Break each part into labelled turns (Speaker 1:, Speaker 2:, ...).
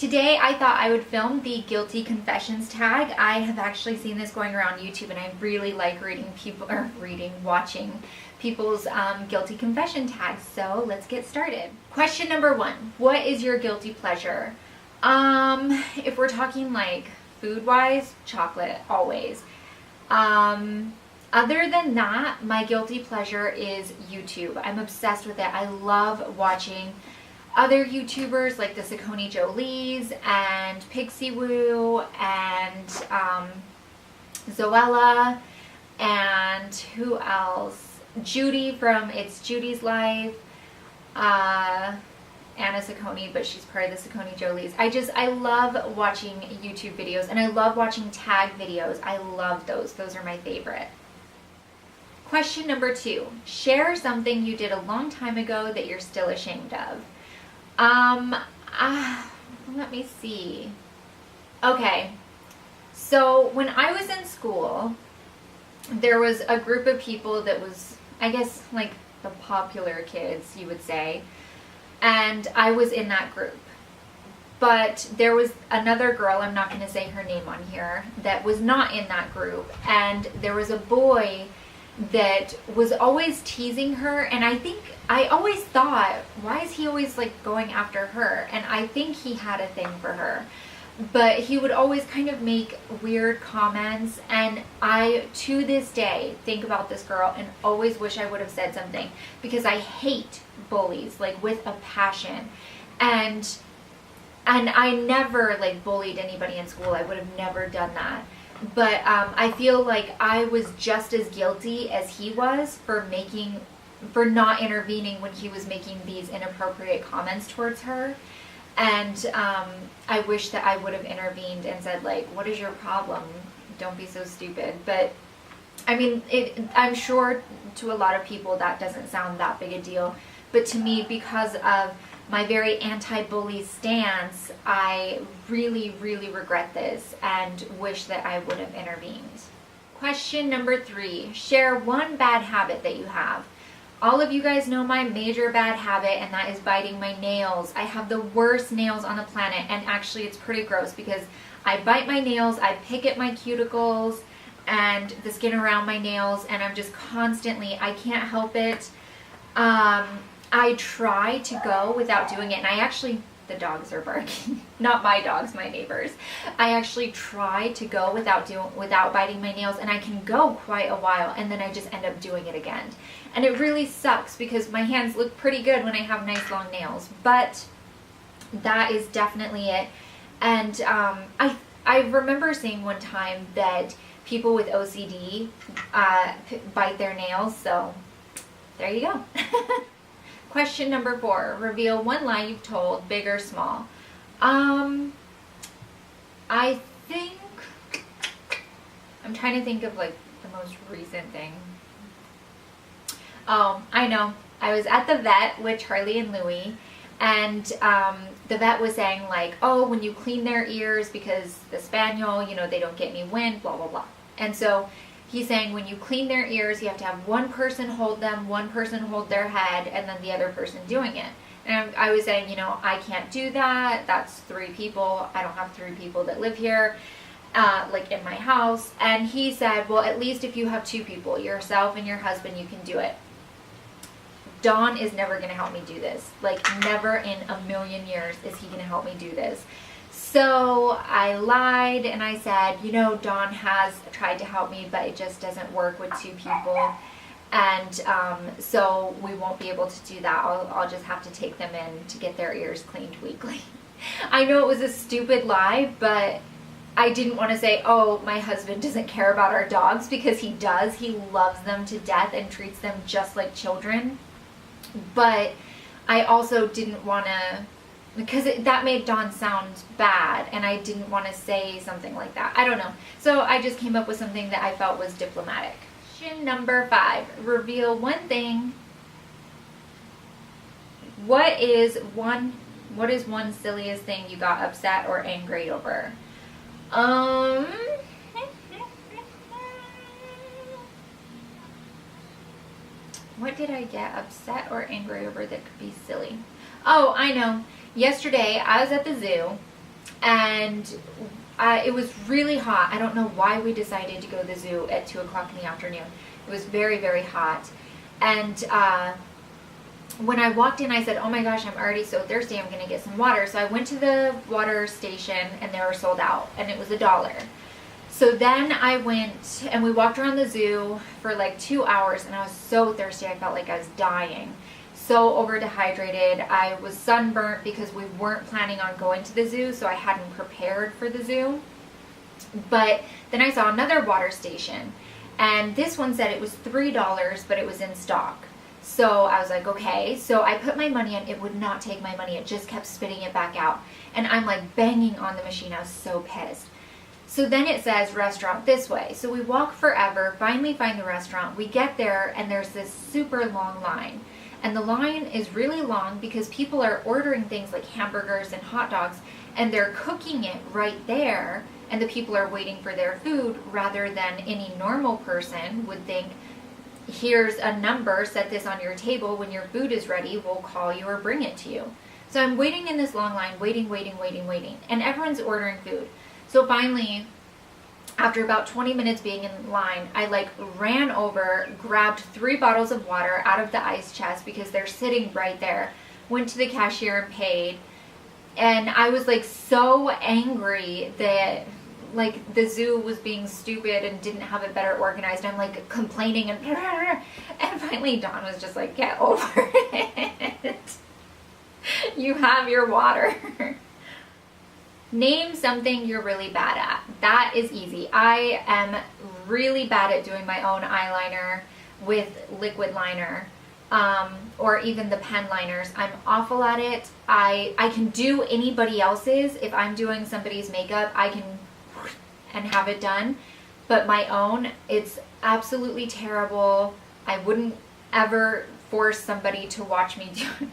Speaker 1: Today I thought I would film the guilty confessions tag. I have actually seen this going around YouTube, and I really like watching people's guilty confession tags. So let's get started. Question number 1: what is your guilty pleasure? If we're talking like food-wise, chocolate always. Other than that, my guilty pleasure is YouTube. I'm obsessed with it. I love watching other YouTubers like the Saucony Jolies and Pixie Woo and Zoella and who else? Judy from It's Judy's Life. Anna Saucony, but she's part of the Saucony Jolies. I love watching YouTube videos, and I love watching tag videos. I love those. Those are my favorite. Question number 2: share something you did a long time ago that you're still ashamed of. Let me see. Okay, so when I was in school, there was a group of people that was, I guess, like the popular kids, you would say, and I was in that group. But there was another girl, I'm not going to say her name on here, that was not in that group, and there was a boy that was always teasing her, and I always thought, why is he always like going after her? And I think he had a thing for her, but he would always kind of make weird comments, and I to this day think about this girl and always wish I would have said something, because I hate bullies like with a passion. And I never like bullied anybody in school. I would have never done that. But I feel like I was just as guilty as he was for not intervening when he was making these inappropriate comments towards her. And I wish that I would have intervened and said, like, what is your problem? Don't be so stupid. But I mean, I'm sure to a lot of people that doesn't sound that big a deal. But to me, because of my very anti-bully stance, I really, really regret this and wish that I would have intervened. Question number 3: share one bad habit that you have. All of you guys know my major bad habit, and that is biting my nails. I have the worst nails on the planet, and actually it's pretty gross because I bite my nails, I pick at my cuticles and the skin around my nails, and I'm just constantly, I can't help it. I try to go without doing it, and the dogs are barking. Not my dogs, my neighbors. I actually try to go without biting my nails, and I can go quite a while, and then I just end up doing it again. And it really sucks because my hands look pretty good when I have nice long nails, but that is definitely it. And I remember seeing one time that people with OCD bite their nails, so there you go. Question number 4: reveal one lie you've told, big or small. I think, I'm trying to think of like the most recent thing. Oh, I know. I was at the vet with Charlie and Louie, and the vet was saying like, oh, when you clean their ears, because the spaniel, you know, they don't get any wind, blah, blah, blah. And so he's saying when you clean their ears, you have to have one person hold them, one person hold their head, and then the other person doing it. And I was saying, you know, I can't do that. That's 3 people. I don't have 3 people that live here, like in my house. And he said, well, at least if you have 2 people, yourself and your husband, you can do it. Don is never going to help me do this. Like, never in a million years is he going to help me do this. So I lied and I said, you know, Dawn has tried to help me, but it just doesn't work with 2 people. And so we won't be able to do that. I'll just have to take them in to get their ears cleaned weekly. I know it was a stupid lie, but I didn't want to say, oh, my husband doesn't care about our dogs, because he does. He loves them to death and treats them just like children. But I also didn't want to, because that made Dawn sound bad, and I didn't want to say something like that. I don't know. So I just came up with something that I felt was diplomatic. Question number 5. Reveal one thing. What is one silliest thing you got upset or angry over? What did I get upset or angry over that could be silly? Oh, I know. Yesterday, I was at the zoo, and it was really hot. I don't know why we decided to go to the zoo at 2 o'clock in the afternoon. It was very, very hot. And when I walked in, I said, oh my gosh, I'm already so thirsty. I'm going to get some water. So I went to the water station, and they were sold out, and it was $1. So then I went and we walked around the zoo for like 2 hours, and I was so thirsty. I felt like I was dying. So over dehydrated. I was sunburnt because we weren't planning on going to the zoo, so I hadn't prepared for the zoo. But then I saw another water station, and this one said it was $3, but it was in stock. So I was like, okay. So I put my money in. It would not take my money. It just kept spitting it back out. And I'm like banging on the machine. I was so pissed. So then it says restaurant this way. So we walk forever, finally find the restaurant. We get there, and there's this super long line. And the line is really long because people are ordering things like hamburgers and hot dogs, and they're cooking it right there, and the people are waiting for their food, rather than any normal person would think, here's a number, set this on your table. When your food is ready, we'll call you or bring it to you. So I'm waiting in this long line, waiting, and everyone's ordering food. So finally, after about 20 minutes being in line, I like ran over, grabbed 3 bottles of water out of the ice chest because they're sitting right there, went to the cashier and paid. And I was like so angry that like the zoo was being stupid and didn't have it better organized. I'm like complaining, and finally Dawn was just like, get over it. You have your water. Name something you're really bad at. That is easy. I am really bad at doing my own eyeliner with liquid liner, or even the pen liners. I'm awful at it. I can do anybody else's. If I'm doing somebody's makeup, I can and have it done. But my own, it's absolutely terrible. I wouldn't ever force somebody to watch me do it.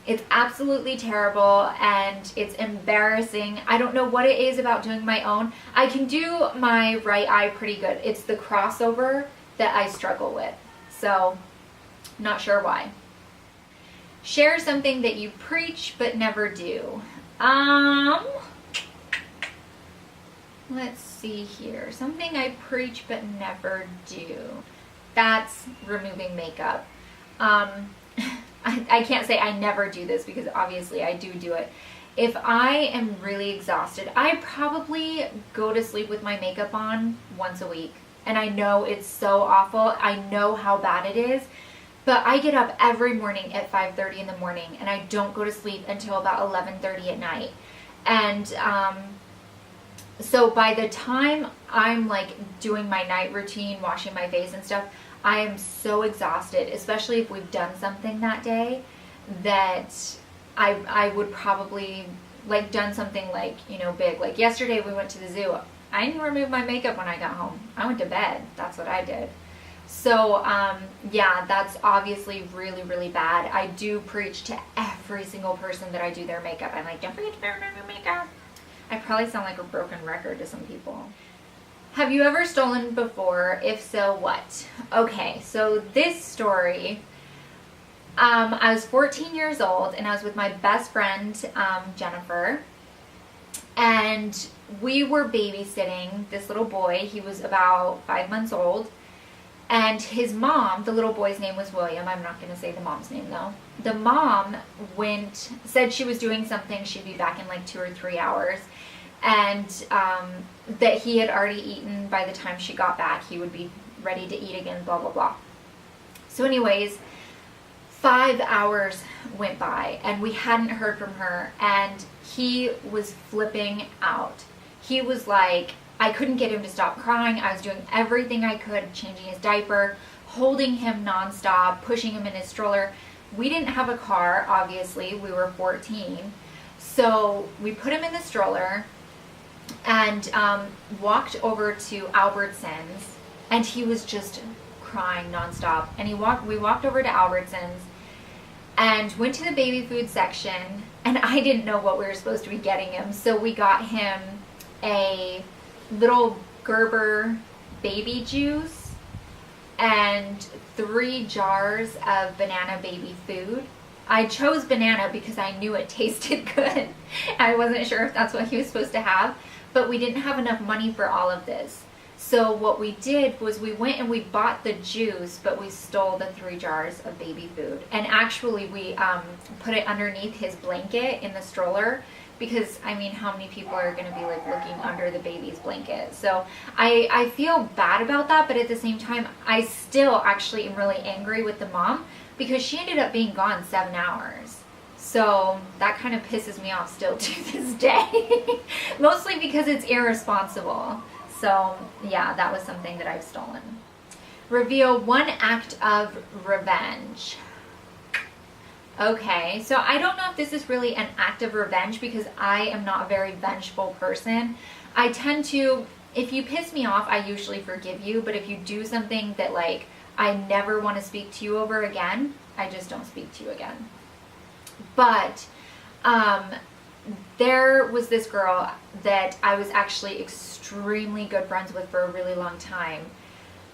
Speaker 1: It's absolutely terrible, and it's embarrassing. I don't know what it is about doing my own. I can do my right eye pretty good. It's the crossover that I struggle with. So, not sure why. Share something that you preach but never do. Let's see here. Something I preach but never do. That's removing makeup. I can't say I never do this because obviously I do it. If I am really exhausted, I probably go to sleep with my makeup on once a week. And I know it's so awful. I know how bad it is. But I get up every morning at 5:30 in the morning, and I don't go to sleep until about 11:30 at night. And so by the time I'm like doing my night routine, washing my face and stuff, I am so exhausted, especially if we've done something that day, that I would probably like done something like, you know, big. Like yesterday we went to the zoo. I didn't remove my makeup when I got home. I went to bed. That's what I did. So, yeah, that's obviously really, really bad. I do preach to every single person that I do their makeup. I'm like, don't forget to wear your makeup. I probably sound like a broken record to some people. Have you ever stolen before? If so, what? Okay, so this story, I was 14 years old, and I was with my best friend, Jennifer, and we were babysitting this little boy. He was about 5 months old, and his mom, the little boy's name was William. I'm not going to say the mom's name though. The mom said she was doing something. She'd be back in like 2 or 3 hours. And that he had already eaten by the time she got back. He would be ready to eat again, blah, blah, blah. So anyways, 5 hours went by, and we hadn't heard from her, and he was flipping out. He was like, I couldn't get him to stop crying. I was doing everything I could, changing his diaper, holding him nonstop, pushing him in his stroller. We didn't have a car, obviously. We were 14. So we put him in the stroller and walked over to Albertsons, and he was just crying nonstop. And we walked over to Albertsons and went to the baby food section, and I didn't know what we were supposed to be getting him, so we got him a little Gerber baby juice and 3 jars of banana baby food. I chose banana because I knew it tasted good. I wasn't sure if that's what he was supposed to have, but we didn't have enough money for all of this. So what we did was we went and we bought the juice, but we stole the 3 jars of baby food. And actually we put it underneath his blanket in the stroller, because I mean, how many people are going to be like looking under the baby's blanket? So I feel bad about that, but at the same time, I still actually am really angry with the mom, because she ended up being gone 7 hours. So that kind of pisses me off still to this day. Mostly because it's irresponsible. So yeah, that was something that I've stolen. Reveal one act of revenge. Okay, so I don't know if this is really an act of revenge, because I am not a very vengeful person. I tend to, if you piss me off, I usually forgive you, but if you do something that like I never want to speak to you over again, I just don't speak to you again. But there was this girl that I was actually extremely good friends with for a really long time.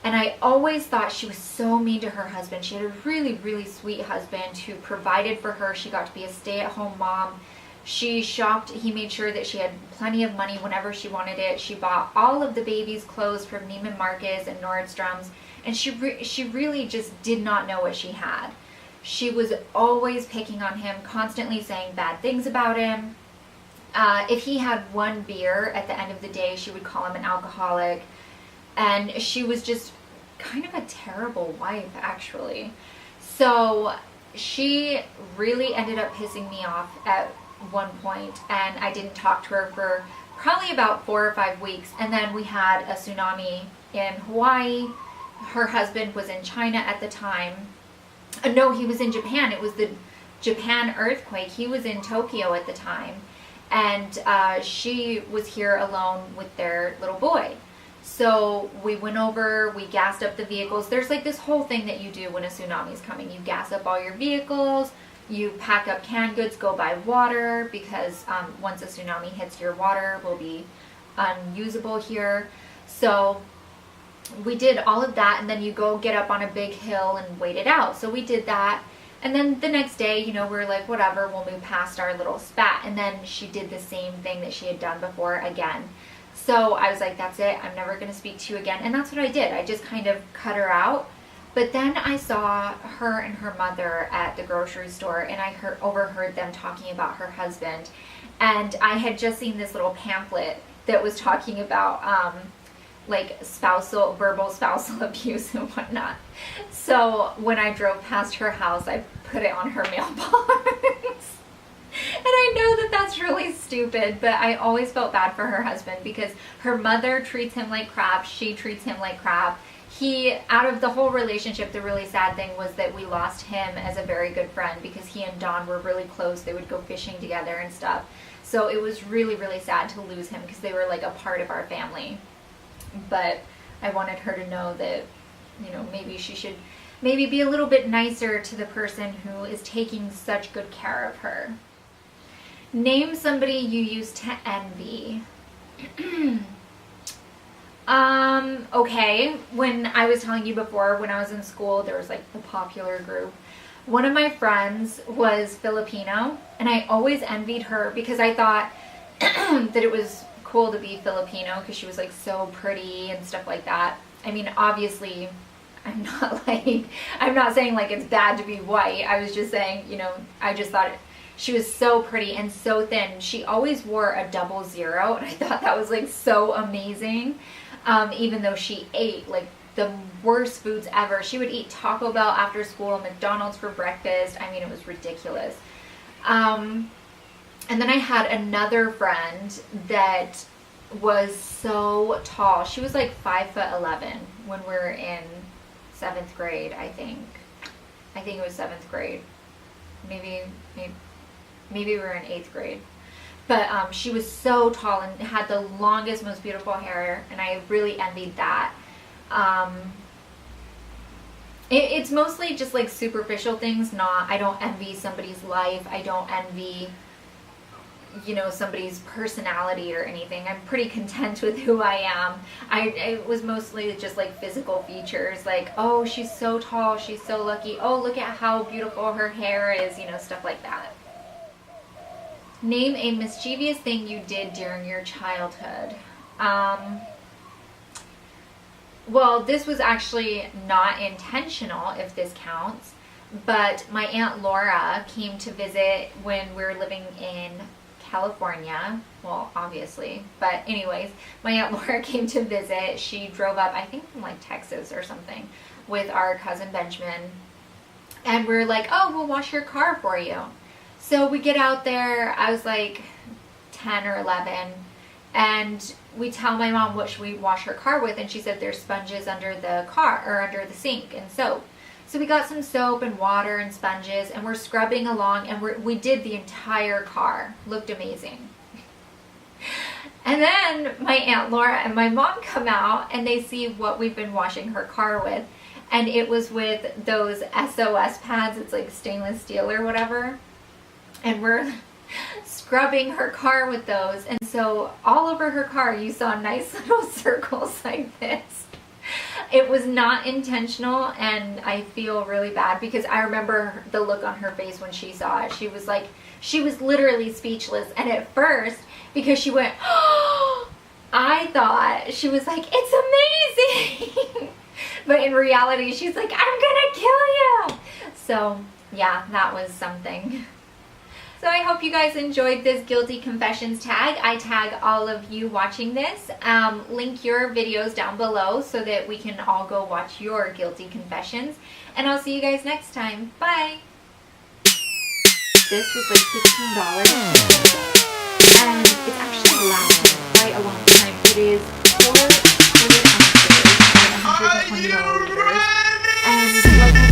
Speaker 1: And I always thought she was so mean to her husband. She had a really, really sweet husband who provided for her. She got to be a stay-at-home mom. She shopped. He made sure that she had plenty of money whenever she wanted it. She bought all of the baby's clothes from Neiman Marcus and Nordstrom's. And she really just did not know what she had. She was always picking on him, constantly saying bad things about him. If he had one beer at the end of the day, she would call him an alcoholic. And she was just kind of a terrible wife, actually. So she really ended up pissing me off at one point, and I didn't talk to her for probably about 4 or 5 weeks. And then we had a tsunami in Hawaii. Her husband was in China at the time. No, he was in Japan. It was the Japan earthquake. He was in Tokyo at the time. And she was here alone with their little boy. So we went over, we gassed up the vehicles. There's like this whole thing that you do when a tsunami is coming. You gas up all your vehicles, you pack up canned goods, go buy water, because once a tsunami hits, your water will be unusable here. So we did all of that, and then you go get up on a big hill and wait it out. So we did that. And then the next day, you know, we're like, whatever, we'll move past our little spat. And then she did the same thing that she had done before again. So I was like, that's it. I'm never going to speak to you again. And that's what I did. I just kind of cut her out. But then I saw her and her mother at the grocery store, and I overheard them talking about her husband. And I had just seen this little pamphlet that was talking about like verbal spousal abuse and whatnot. So when I drove past her house, I put it on her mailbox. And I know that that's really stupid, but I always felt bad for her husband, because her mother treats him like crap. She treats him like crap. Out of the whole relationship, the really sad thing was that we lost him as a very good friend, because he and Dawn were really close. They would go fishing together and stuff. So it was really, really sad to lose him, because they were like a part of our family. But I wanted her to know that, you know, maybe she should be a little bit nicer to the person who is taking such good care of her. Name somebody you used to envy. Okay, when I was telling you before, when I was in school, there was like the popular group. One of my friends was Filipino, and I always envied her, because I thought that it was cool to be Filipino, because she was like so pretty and stuff like that. I mean, obviously, I'm not saying like it's bad to be white. I was just saying, you know, I just thought she was so pretty and so thin. She always wore a 00, and I thought that was like so amazing. Even though she ate like the worst foods ever. She would eat Taco Bell after school, McDonald's for breakfast. I mean, it was ridiculous. And then I had another friend that was so tall. She was like 5'11" when we were in 7th grade, I think. I think it was 7th grade. Maybe we were in 8th grade. But she was so tall and had the longest, most beautiful hair, and I really envied that. It's mostly just like superficial things. I don't envy somebody's life. I don't envy you know, somebody's personality or anything. I'm pretty content with who I am. I was mostly just like physical features, like, oh, she's so tall, she's so lucky, oh, look at how beautiful her hair is, you know, stuff like that. Name a mischievous thing you did during your childhood. Well, this was actually not intentional, if this counts, but my Aunt Laura came to visit when we were living in California. Well, obviously, but anyways, my Aunt Laura came to visit. She drove up, I think from like Texas or something, with our cousin Benjamin, and we were like, oh, we'll wash your car for you. So we get out there, I was like 10 or 11, and we tell my mom what should we wash her car with, and she said there's sponges under the car, or under the sink, and soap. So we got some soap and water and sponges, and we're scrubbing along, and we did the entire car. Looked amazing. And then my Aunt Laura and my mom come out, and they see what we've been washing her car with, and it was with those SOS pads. It's like stainless steel or whatever, and we're scrubbing her car with those, and so all over her car you saw nice little circles like this. It was not intentional, and I feel really bad because I remember the look on her face when she saw it. She was like, she was literally speechless, and at first, because she went, oh, I thought she was like, it's amazing. But in reality, she's like, I'm gonna kill you. So yeah, that was something. So I hope you guys enjoyed this Guilty Confessions tag. I tag all of you watching this. Link your videos down below so that we can all go watch your Guilty Confessions. And I'll see you guys next time. Bye! This was like $15. And it's actually lasted quite a long time. It is 4 ounces and 120 milliliters. And like